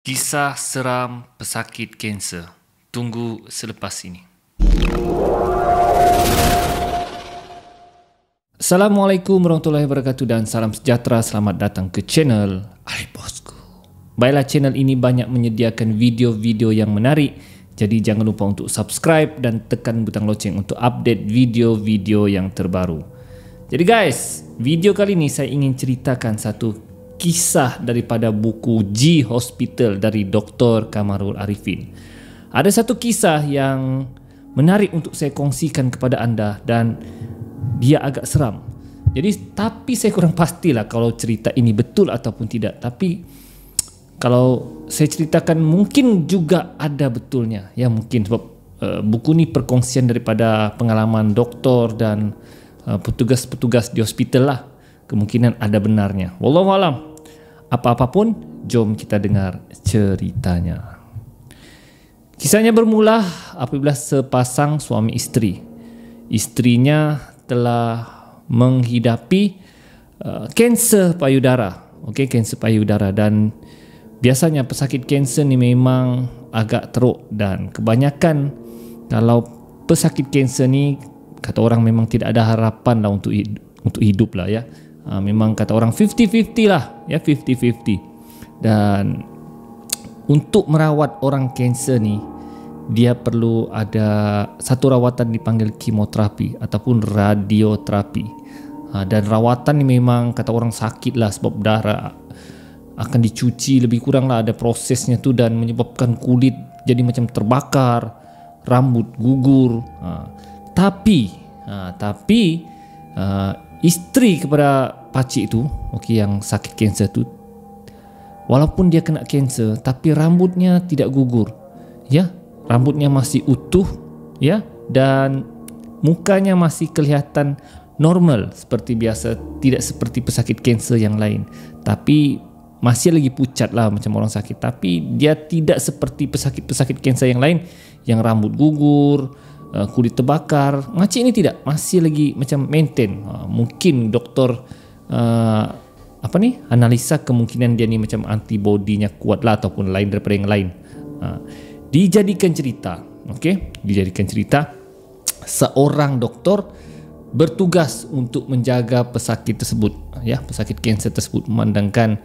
Kisah seram pesakit kanser. Tunggu selepas ini. Assalamualaikum warahmatullahi wabarakatuh dan salam sejahtera. Selamat datang ke channel Ali Bosku. Baiklah, channel ini banyak menyediakan video-video yang menarik. Jadi jangan lupa untuk subscribe dan tekan butang loceng untuk update video-video yang terbaru. Jadi guys, video kali ini saya ingin ceritakan satu kisah daripada buku G Hospital dari Dr. Kamarul Arifin. Ada satu kisah yang menarik untuk saya kongsikan kepada anda dan dia agak seram. Tapi saya kurang pastilah kalau cerita ini betul ataupun tidak. Tapi kalau saya ceritakan mungkin juga ada betulnya. Ya mungkin sebab buku ini perkongsian daripada pengalaman doktor dan petugas-petugas di hospital lah. Kemungkinan ada benarnya. Wallahualam. Apa-apapun, jom kita dengar ceritanya. Kisahnya bermula apabila sepasang suami isteri. Istrinya telah menghidapi kanser payudara. Okey, kanser payudara, dan biasanya pesakit kanser ni memang agak teruk, dan kebanyakan kalau pesakit kanser ni kata orang memang tidak ada harapan lah untuk hidup lah ya. Memang kata orang 50-50 lah ya, 50-50. Dan untuk merawat orang kanser ni dia perlu ada satu rawatan dipanggil kemoterapi ataupun radioterapi. Dan rawatan ni memang kata orang sakit lah sebab darah akan dicuci lebih kurang lah, ada prosesnya tu, dan menyebabkan kulit jadi macam terbakar, rambut gugur. Tapi isteri kepada pakcik tu, okey, yang sakit kanser tu, walaupun dia kena kanser tapi rambutnya tidak gugur. Ya, rambutnya masih utuh ya, dan mukanya masih kelihatan normal seperti biasa, tidak seperti pesakit kanser yang lain. Tapi masih lagi pucat lah macam orang sakit, tapi dia tidak seperti pesakit-pesakit kanser yang lain yang rambut gugur, kulit terbakar. Makcik ini tidak, masih lagi macam maintain. Mungkin doktor analisa kemungkinan dia ni macam antibodinya kuat lah ataupun lain daripada yang lain. Dijadikan cerita, okey, dijadikan cerita seorang doktor bertugas untuk menjaga pesakit tersebut, ya, pesakit kanser tersebut. Memandangkan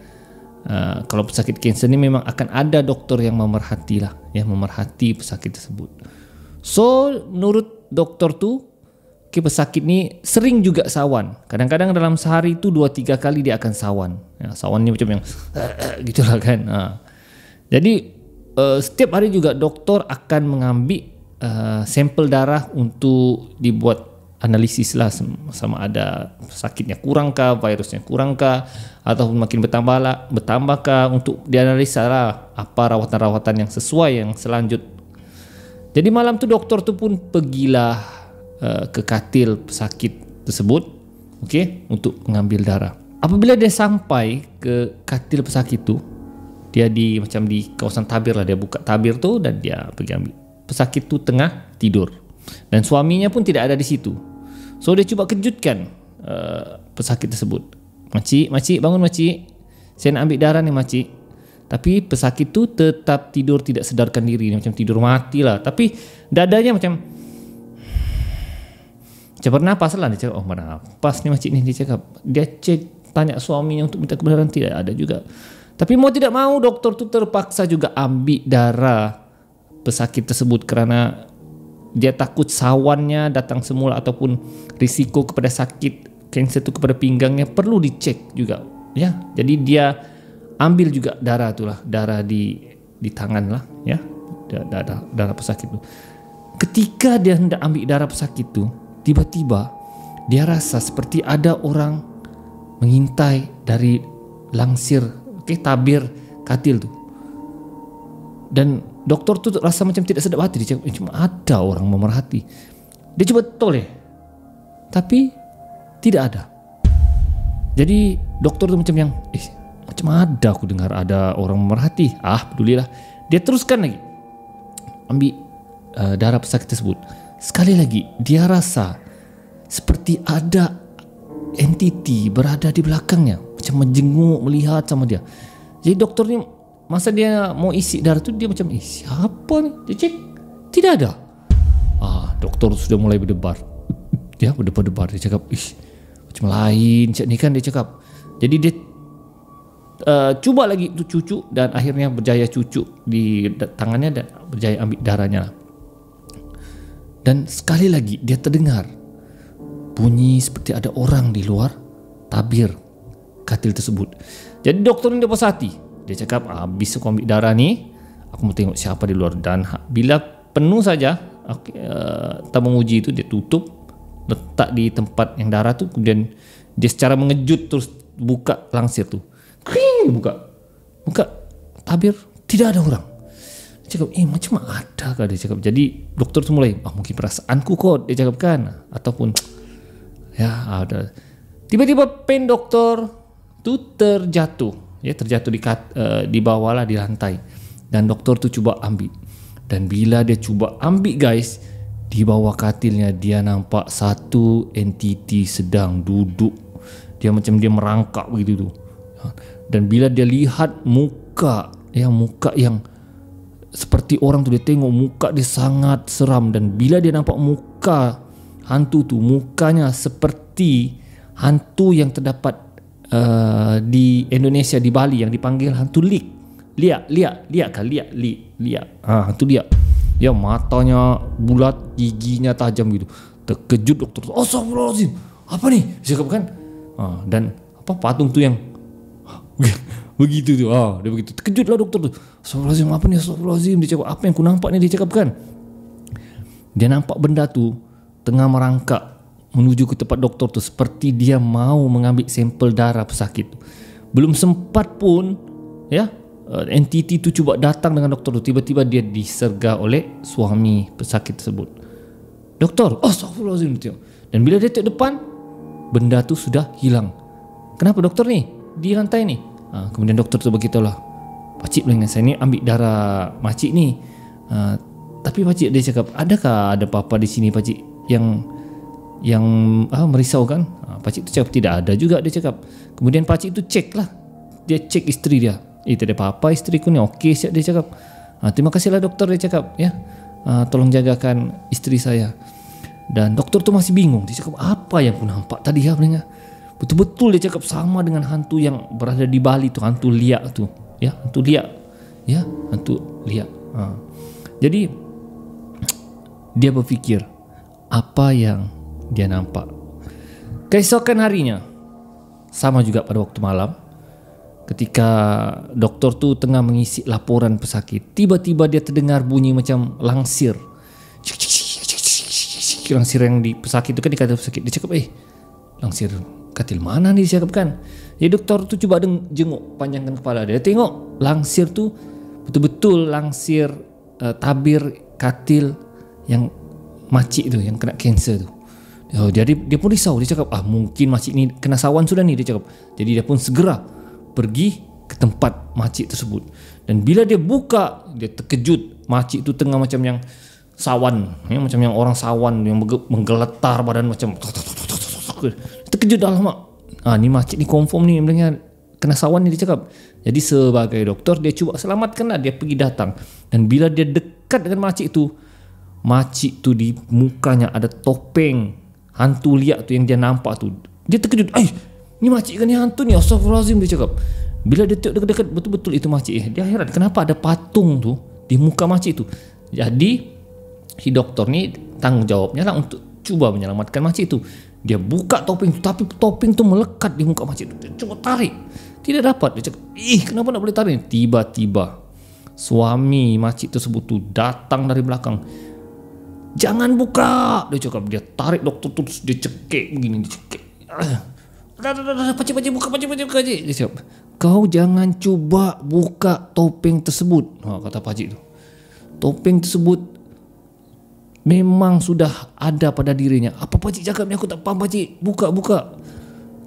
kalau pesakit kanser ni memang akan ada doktor yang memerhati lah, ya, memerhati pesakit tersebut. So menurut doktor tu, pesakit ni sering juga sawan. Kadang-kadang dalam sehari tu 2-3 kali dia akan sawan. Ya, sawan ni macam yang gitulah kan. Jadi setiap hari juga doktor akan mengambil sampel darah untuk dibuat analisis lah, sama ada sakitnya kurangkah, virusnya kurangkah, ataupun makin bertambahkah, untuk dianalisa lah apa rawatan-rawatan yang sesuai yang selanjutnya. Jadi malam tu doktor tu pun pergilah ke katil pesakit tersebut, okey, untuk mengambil darah. Apabila dia sampai ke katil pesakit tu, dia di kawasan tabir lah, dia buka tabir tu dan dia pergi ambil. Pesakit tu tengah tidur dan suaminya pun tidak ada di situ. So dia cuba kejutkan pesakit tersebut. Makcik, bangun makcik. Saya nak ambil darah ni makcik. Tapi pesakit tu tetap tidur, tidak sedarkan diri, macam tidur mati lah. Tapi dadanya macam bernapas lah. Dia cakap, oh bernapas ni makcik ni, dia cakap. Dia tanya suaminya untuk minta kebenaran, tidak ada juga. Tapi mau tidak mau doktor tu terpaksa juga ambil darah pesakit tersebut kerana dia takut sawannya datang semula ataupun risiko kepada sakit kanser tu kepada pinggangnya perlu dicek juga. Ya, jadi dia ambil juga darah tu lah, darah di tangan lah, ya, darah pesakit tu. Ketika dia hendak ambil darah pesakit tu, tiba-tiba dia rasa seperti ada orang mengintai dari langsir, tabir katil tu. Dan doktor tu rasa macam tidak sedap hati. Dia cakap, cuma ada orang memerhati. Dia cuba toleh, tapi tidak ada. Jadi doktor tu macam yang macam ada aku dengar ada orang memerhati. Pedulilah. Dia teruskan lagi ambil darah pesakit tersebut. Sekali lagi dia rasa seperti ada entiti berada di belakangnya, macam menjenguk, melihat sama dia. Jadi doktor ni masa dia mau isi darah tu, dia macam, siapa ni? Dia cek, tidak ada. Doktor sudah mulai berdebar. Dia berdebar-debar. Dia cakap, macam lain cak ni kan, dia cakap. Jadi dia cuba lagi tu cucu, dan akhirnya berjaya cucu di tangannya dan berjaya ambil darahnya. Dan sekali lagi dia terdengar bunyi seperti ada orang di luar tabir katil tersebut. Jadi doktor ni dia puas hati. Dia cakap, habis aku ambil darah ni, aku mau tengok siapa di luar. Dan bila penuh saja, tabung uji itu dia tutup, letak di tempat yang darah tu. Kemudian dia secara mengejut terus buka langsir tu. Buka tabir, tidak ada orang. Dia cakap, macam ada kah? Dia cakap. Jadi doktor tu mulai, mungkin perasaanku kot, dia cakap kan, ataupun ada. Tiba-tiba pen doktor tu terjatuh di bawah lah, di lantai. Dan doktor tu cuba ambil. Dan bila dia cuba ambil guys, di bawah katilnya dia nampak satu entiti sedang duduk. Dia macam dia merangkak begitu tu. Dan bila dia lihat muka yang seperti orang tu, dia tengok muka dia sangat seram. Dan bila dia nampak muka hantu tu, mukanya seperti hantu yang terdapat di Indonesia, di Bali, yang dipanggil hantu liak. Hantu liak. Ya, matanya bulat, giginya tajam gitu. Terkejut doktor tu. Astagfirullahaladzim, apa ni? Dia cakap kan. Dan patung tu yang begitu tu. Dia begitu. Terkejutlah doktor tu. Astagfirullahaladzim, apa ni? Astagfirullahaladzim. Dia cakap, apa yang aku nampak ni? Dia cakap kan. Dia nampak benda tu tengah merangkak menuju ke tempat doktor tu, seperti dia mau mengambil sampel darah pesakit. Belum sempat pun entiti tu cuba datang dengan doktor tu, tiba-tiba dia disergah oleh suami pesakit tersebut. Doktor, astagfirullahaladzim. Dan bila dia tengok depan, benda tu sudah hilang. Kenapa doktor ni? Di lantai ni. Kemudian doktor tu beritahulah, pakcik dengan saya ni ambil darah makcik ni. Tapi pakcik, dia cakap, adakah ada apa-apa di sini pakcik yang merisaukan? Pakcik tu cakap, tidak ada juga, dia cakap. Kemudian pakcik tu cek lah. Dia cek isteri dia. Tak ada apa-apa, isteriku ni okey, dia cakap. Terima kasihlah doktor, dia cakap. Tolong jagakan isteri saya. Dan doktor tu masih bingung. Dia cakap, apa yang aku nampak tadi mendengar? Betul-betul dia cakap sama dengan hantu yang berada di Bali tu, hantu liak tu. Hantu liak. Hantu liak. Jadi dia berfikir apa yang dia nampak. Keesokan harinya, sama juga pada waktu malam, ketika doktor tu tengah mengisi laporan pesakit, tiba-tiba dia terdengar bunyi macam langsir. Langsir yang di pesakit tu kan, di katil pesakit. Dia cakap, langsir katil mana ni? Dia cakap kan. Jadi doktor tu cuba jenguk, panjangkan kepala dia. Dia tengok langsir tu betul-betul langsir tabir katil yang makcik tu, yang kena kanser tu. Jadi dia pun risau. Dia cakap, mungkin makcik ni kena sawan sudah ni, dia cakap. Jadi dia pun segera pergi ke tempat makcik tersebut. Dan bila dia buka, dia terkejut. Makcik tu tengah macam yang sawan, macam yang orang sawan yang menggeletar badan macam. Terkejut dah lama. Ni makcik ni confirm ni sebenarnya kena sawan ni, dia cakap. Jadi sebagai doktor, dia cuba selamatkan lah. Dia pergi datang. Dan bila dia dekat dengan makcik tu di mukanya ada topeng hantu liak tu yang dia nampak tu. Dia terkejut. Ni makcik kan ni hantu ni? Astagfirullahaladzim, dia cakap. Bila dia tengok dekat-dekat, betul-betul itu makcik. Dia heran kenapa ada patung tu di muka makcik tu. Jadi si doktor ni tanggungjawabnya lah untuk cuba menyelamatkan makcik tu. Dia buka topeng tu, tapi topeng tu melekat di muka makcik tu. Dia cuba tarik, tidak dapat. Dia cakap, kenapa nak boleh tarik? Tiba-tiba suami makcik tersebut tu datang dari belakang. Jangan buka, dia cakap. Dia tarik doktor tu, dia cekik begini, dia cekik. Pakcik buka, pakcik. Dia cakap, kau jangan cuba buka topeng tersebut. Kata pakcik tu. Topeng tersebut memang sudah ada pada dirinya. Apa pakcik cakap ni? Aku tak faham pakcik. Buka.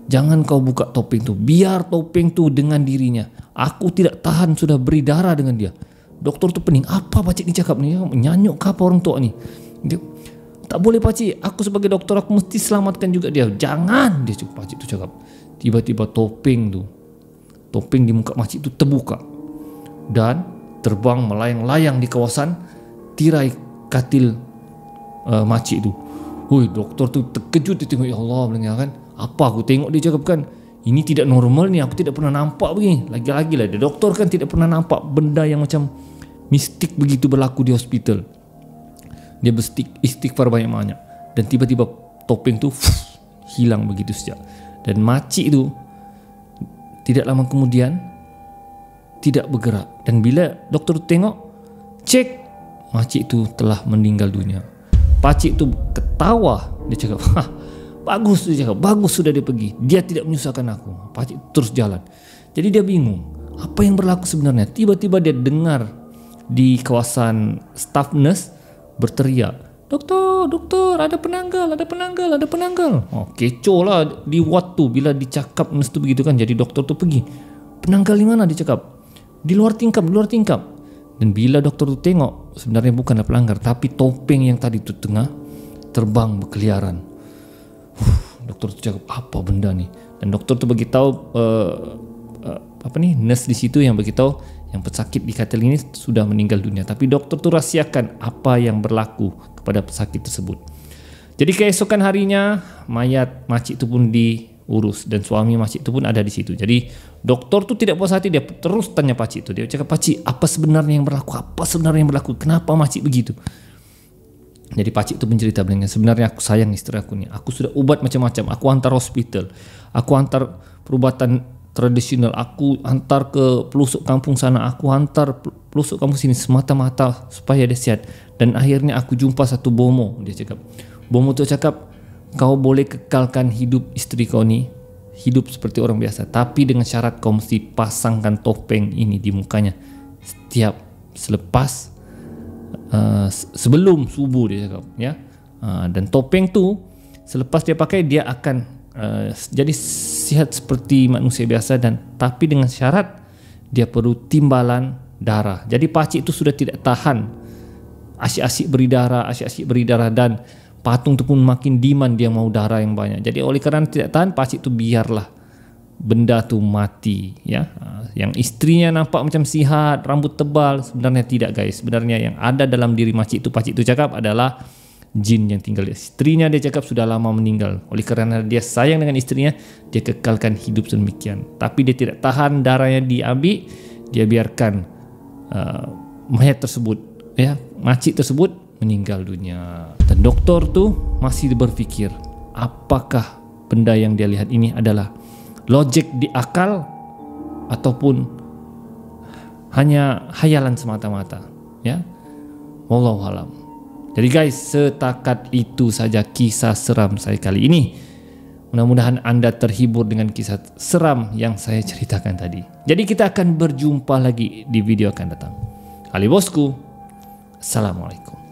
Jangan kau buka topeng tu. Biar topeng tu dengan dirinya. Aku tidak tahan sudah beri darah dengan dia. Doktor tu pening. Apa pakcik ni cakap ni? Nyanyuk ke apa orang tua ni? Dia, tak boleh pakcik, aku sebagai doktor aku mesti selamatkan juga dia. Jangan, dia cakap. Pakcik tu cakap. Tiba-tiba topeng di muka makcik tu terbuka. dan terbang melayang-layang di kawasan tirai katil makcik tu. Hui, doktor tu terkejut, dia tengok, ya Allah, bilangnya kan, apa aku tengok, dia cakap kan, ini tidak normal ni, aku tidak pernah nampak begini. Lagi-lagi lah, doktor kan tidak pernah nampak benda yang macam mistik begitu berlaku di hospital. Dia beristighfar banyak-banyak, dan tiba-tiba topeng tu hilang begitu saja. Dan makcik tu tidak lama kemudian tidak bergerak. Dan bila doktor tu tengok, cek, makcik tu telah meninggal dunia. Pakcik tu ketawa, dia cakap, bagus, dia cakap, bagus sudah dia pergi, dia tidak menyusahkan aku. Pakcik terus jalan. Jadi dia bingung, apa yang berlaku sebenarnya. Tiba-tiba dia dengar di kawasan staff nurse berteriak, doktor, ada penanggal. Oh, kecoh lah di waktu bila dicakap nurse tu begitu kan. Jadi doktor tu pergi, penanggal di mana, dia cakap, di luar tingkap. Dan bila doktor tu tengok, sebenarnya bukanlah pelanggar, tapi topeng yang tadi tu tengah terbang berkeliaran. Doktor tu cakap, apa benda ni? Dan doktor tu beritahu nurse di situ yang beritahu yang pesakit di katil ini sudah meninggal dunia. Tapi doktor tu rahsiakan apa yang berlaku kepada pesakit tersebut. Jadi keesokan harinya mayat makcik tu pun diurus dan suami makcik tu pun ada di situ. Jadi doktor tu tidak puas hati, dia terus tanya pakcik tu. Dia cakap, pakcik, apa sebenarnya yang berlaku? Kenapa makcik begitu? Jadi pakcik tu mencerita, sebenarnya aku sayang isteri aku ni. Aku sudah ubat macam-macam. Aku hantar hospital, aku hantar perubatan tradisional, aku hantar ke pelosok kampung sana, aku hantar pelosok kampung sini, semata-mata supaya dia sihat. Dan akhirnya aku jumpa satu bomo. Dia cakap, bomo tu cakap, kau boleh kekalkan hidup isteri kau ni hidup seperti orang biasa, tapi dengan syarat kau mesti pasangkan topeng ini di mukanya setiap sebelum subuh, dia cakap, ya. Dan topeng tu selepas dia pakai, dia akan jadi sihat seperti manusia biasa, dan tapi dengan syarat dia perlu timbalan darah. Jadi pakcik itu sudah tidak tahan, asyik-asyik beri darah, dan patung tu pun makin demand, dia mau darah yang banyak. Jadi oleh kerana tidak tahan, pakcik tu biarlah benda tu mati, ya. Yang istrinya nampak macam sihat, rambut tebal, sebenarnya tidak, guys. Sebenarnya yang ada dalam diri pakcik tu cakap adalah jin yang tinggal. Istrinya dia cakap sudah lama meninggal. Oleh kerana dia sayang dengan istrinya, dia kekalkan hidup sedemikian. Tapi dia tidak tahan darahnya diambil, dia biarkan mayat tersebut, ya, makcik tersebut meninggal dunia. Dan doktor tu masih berfikir, apakah benda yang dia lihat ini adalah logik di akal ataupun hanya khayalan semata-mata, ya. Wallahu alam. Jadi guys, setakat itu saja kisah seram saya kali ini. Mudah-mudahan anda terhibur dengan kisah seram yang saya ceritakan tadi. Jadi kita akan berjumpa lagi di video akan datang. Ali Bosku, Assalamualaikum.